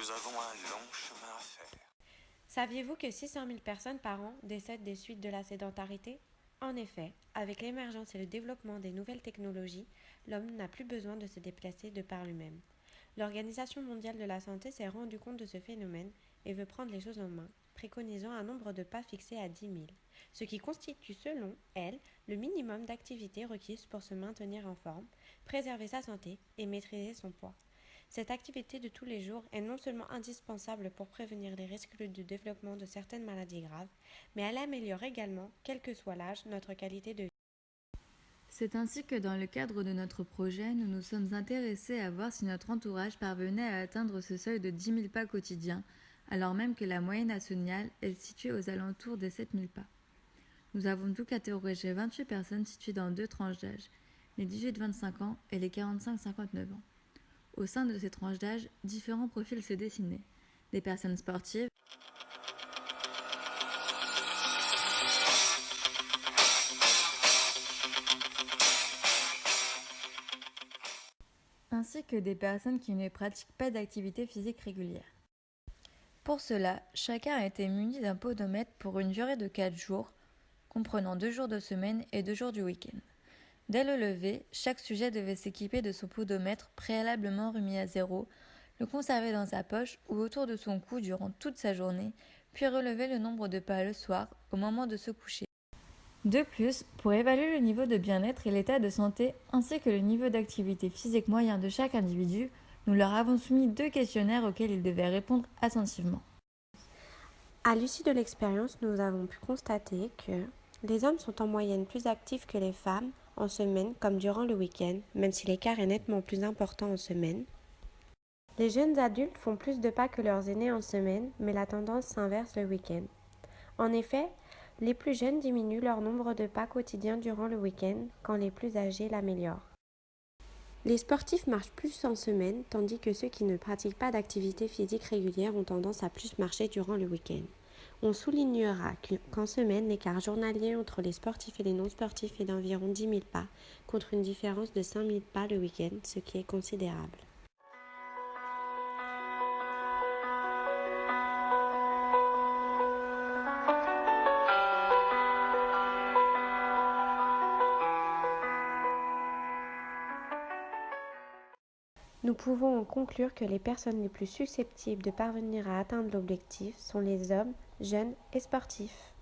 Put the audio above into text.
Nous avons un long chemin à faire. Saviez-vous que 600 000 personnes par an décèdent des suites de la sédentarité? En effet, avec l'émergence et le développement des nouvelles technologies, l'homme n'a plus besoin de se déplacer de par lui-même. L'Organisation mondiale de la santé s'est rendue compte de ce phénomène et veut prendre les choses en main, préconisant un nombre de pas fixé à 10 000, ce qui constitue selon elle le minimum d'activité requise pour se maintenir en forme, préserver sa santé et maîtriser son poids. Cette activité de tous les jours est non seulement indispensable pour prévenir les risques de développement de certaines maladies graves, mais elle améliore également, quel que soit l'âge, notre qualité de vie. C'est ainsi que dans le cadre de notre projet, nous nous sommes intéressés à voir si notre entourage parvenait à atteindre ce seuil de 10 000 pas quotidiens, alors même que la moyenne nationale est située aux alentours des 7 000 pas. Nous avons donc interrogé 28 personnes situées dans deux tranches d'âge, les 18-25 ans et les 45-59 ans. Au sein de ces tranches d'âge, différents profils se dessinaient. Des personnes sportives, ainsi que des personnes qui ne pratiquent pas d'activité physique régulière. Pour cela, chacun a été muni d'un podomètre pour une durée de 4 jours, comprenant 2 jours de semaine et 2 jours du week-end. Dès le lever, chaque sujet devait s'équiper de son podomètre préalablement remis à zéro, le conserver dans sa poche ou autour de son cou durant toute sa journée, puis relever le nombre de pas le soir, au moment de se coucher. De plus, pour évaluer le niveau de bien-être et l'état de santé, ainsi que le niveau d'activité physique moyen de chaque individu, nous leur avons soumis 2 questionnaires auxquels ils devaient répondre attentivement. À l'issue de l'expérience, nous avons pu constater que les hommes sont en moyenne plus actifs que les femmes en semaine comme durant le week-end, même si l'écart est nettement plus important en semaine. Les jeunes adultes font plus de pas que leurs aînés en semaine, mais la tendance s'inverse le week-end. En effet, les plus jeunes diminuent leur nombre de pas quotidiens durant le week-end, quand les plus âgés l'améliorent. Les sportifs marchent plus en semaine, tandis que ceux qui ne pratiquent pas d'activité physique régulière ont tendance à plus marcher durant le week-end. On soulignera qu'en semaine, l'écart journalier entre les sportifs et les non-sportifs est d'environ 10 000 pas, contre une différence de 5 000 pas le week-end, ce qui est considérable. Nous pouvons en conclure que les personnes les plus susceptibles de parvenir à atteindre l'objectif sont les hommes, jeunes et sportifs.